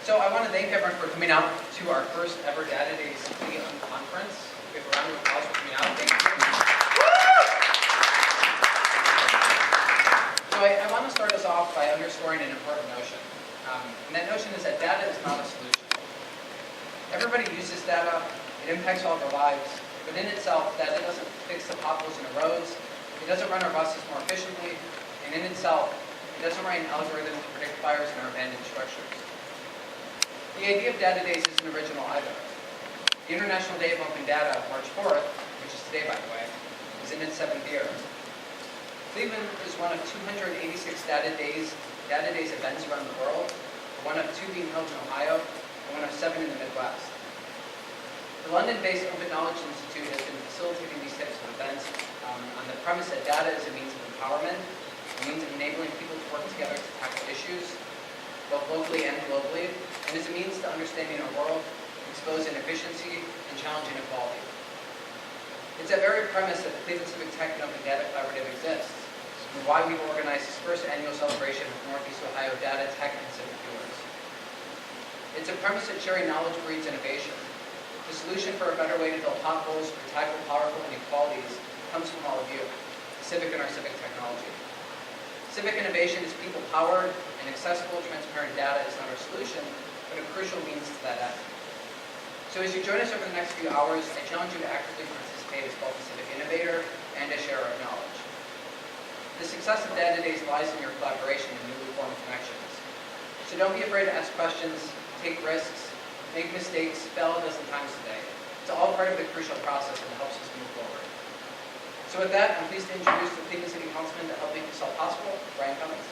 So I want to thank everyone for coming out to our first ever Data Days conference. We have a round of applause for coming out. Thank you. So I want to start us off by underscoring an important notion. And that notion is that data is not a solution. Everybody uses data. It impacts all of our lives. But in itself, data doesn't fix the potholes in the roads. It doesn't run our buses more efficiently. And in itself, it doesn't write an algorithm to predict fires in our abandoned structures. The idea of Data Days isn't original either. The International Day of Open Data, March 4th, which is today by the way, is in its 7th year. Cleveland is one of 286 Data Days events around the world, one of 2 being held in Ohio, and one of 7 in the Midwest. The London-based Open Knowledge Institute has been facilitating these types of events on the premise that data is a means of empowerment, a means of enabling people to work together to tackle issues, both locally and globally, and is a means to understanding our world, expose inefficiency, and challenge inequality. It's that very premise that the Cleveland Civic Tech and Open Data Collaborative exists, and why we've organized this first annual celebration of Northeast Ohio data, tech, and civic doers. It's a premise that sharing knowledge breeds innovation. The solution for a better way to build potholes or tackle powerful inequalities comes from all of you, the civic and our civic technology. Civic innovation is people-powered, and accessible, transparent data is not our solution, but a crucial means to that end. So as you join us over the next few hours, I challenge you to actively participate as both a civic innovator and a sharer of knowledge. The success of Data Days lies in your collaboration and newly formed connections. So don't be afraid to ask questions, take risks, make mistakes, fail a dozen times today. It's all part of the crucial process and helps us move forward. So with that, I'm pleased to introduce the Cleveland City Councilman to help make this all possible, Brian Cummings.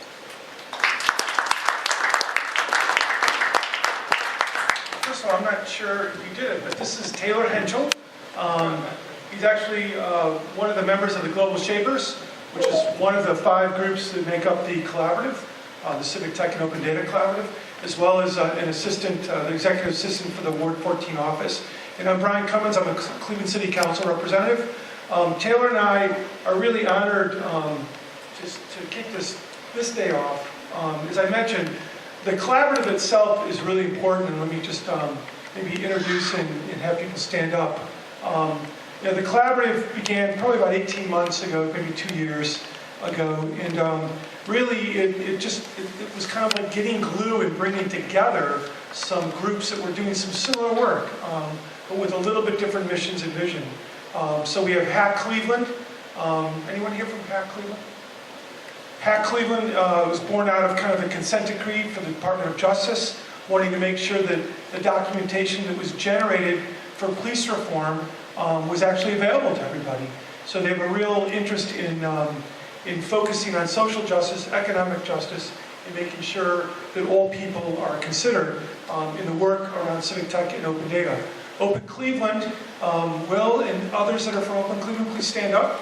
First of all, I'm not sure if you did it, but this is Taylor Henschel. He's actually one of the members of the Global Shapers, which is one of the 5 groups that make up the collaborative, the Civic Tech and Open Data Collaborative, as well as an assistant, the executive assistant for the Ward 14 office. And I'm Brian Cummins. I'm a Cleveland City Council representative. Taylor and I are really honored just to kick this day off. As I mentioned, the collaborative itself is really important, and let me just maybe introduce and have people stand up. The collaborative began probably about 18 months ago, maybe 2 years ago, and really it was kind of like getting glue and bringing together some groups that were doing some similar work, but with a little bit different missions and vision. So we have Hack Cleveland. Anyone here from Hack Cleveland? Hack Cleveland was born out of kind of the consent decree for the Department of Justice, wanting to make sure that the documentation that was generated for police reform was actually available to everybody. So they have a real interest in focusing on social justice, economic justice, and making sure that all people are considered in the work around civic tech and open data. Open Cleveland, Will and others that are from Open Cleveland, please stand up.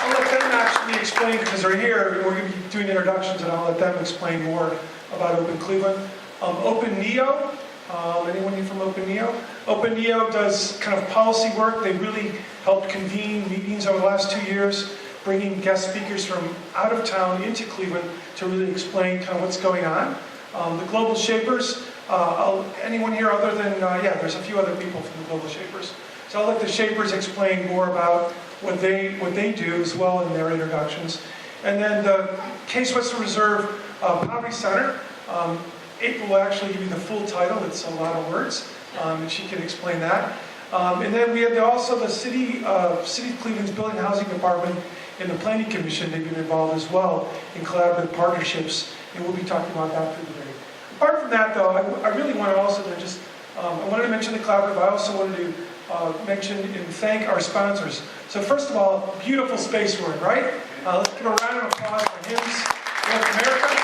I'll let them actually explain, because they're here, we're going to be doing introductions, and I'll let them explain more about Open Cleveland. Open Neo, anyone here from Open Neo? Open Neo does kind of policy work. They really helped convene meetings over the last 2 years, bringing guest speakers from out of town into Cleveland to really explain kind of what's going on. The Global Shapers, anyone here other than, there's a few other people from the Global Shapers. So I'll let the Shapers explain more about what they do as well in their introductions. And then the Case Western Reserve Poverty Center, April will actually give you the full title. It's a lot of words, and she can explain that. And then we have also the City of Cleveland's Building and Housing Department and the Planning Commission. They've been involved as well in collaborative partnerships, and we'll be talking about that through the day. Apart from that, though, I really want to also just, I wanted to mention the collaborative. I also wanted to mention and thank our sponsors. So first of all, beautiful space we're in, right? Let's give a round of applause for HIMSS North America.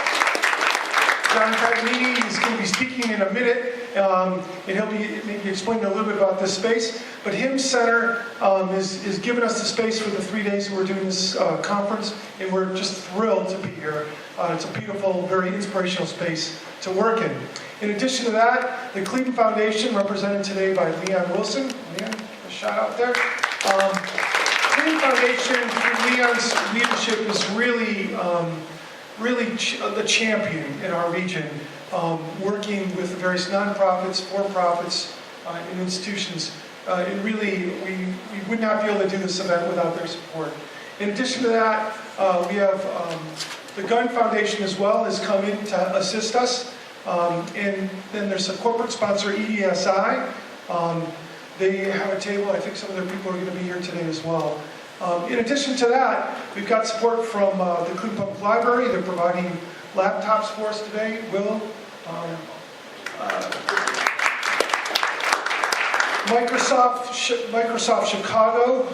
John Paganini is going to be speaking in a minute, and he'll be maybe explaining a little bit about this space. But HIMSS Center is giving us the space for the 3 days that we're doing this conference, and we're just thrilled to be here. It's a beautiful, very inspirational space to work in. In addition to that, the Cleveland Foundation, represented today by Leon Wilson. Leon, a shout out there. Cleveland Foundation, through Leon's leadership, is really really the champion in our region, working with the various nonprofits, for-profits, and institutions. And really, we would not be able to do this event without their support. In addition to that, we have the Gun Foundation as well has come in to assist us. And then there's a corporate sponsor, EDSI. They have a table. I think some of their people are going to be here today as well. In addition to that, we've got support from the Coon Public Library. They're providing laptops for us today. Will, Microsoft Chicago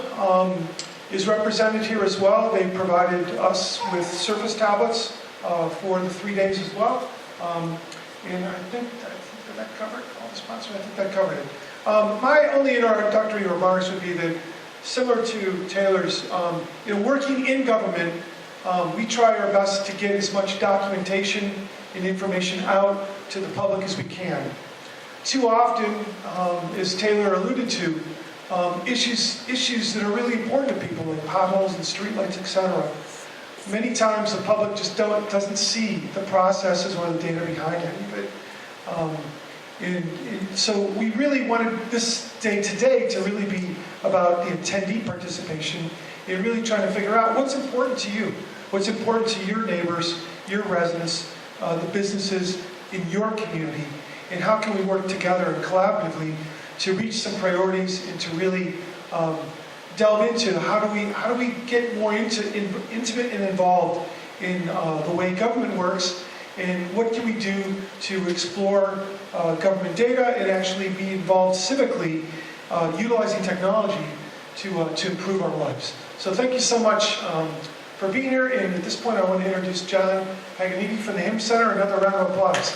is represented here as well. They provided us with Surface tablets for the 3 days as well. And I think that covered all the sponsors. I think that covered it. My only introductory remarks would be that, similar to Taylor's, working in government, we try our best to get as much documentation and information out to the public as we can. Too often, as Taylor alluded to, issues that are really important to people, like potholes and streetlights, etc. Many times the public just doesn't see the processes or the data behind any of it. And so we really wanted this day today to really be about the attendee participation and really trying to figure out what's important to you, what's important to your neighbors, your residents, the businesses in your community, and how can we work together and collaboratively to reach some priorities and to really delve into how do we get more intimate and involved in the way government works, and what can we do to explore government data and actually be involved civically, utilizing technology to improve our lives. So thank you so much for being here, and at this point I want to introduce John Paganini from the HIM Center. Another round of applause.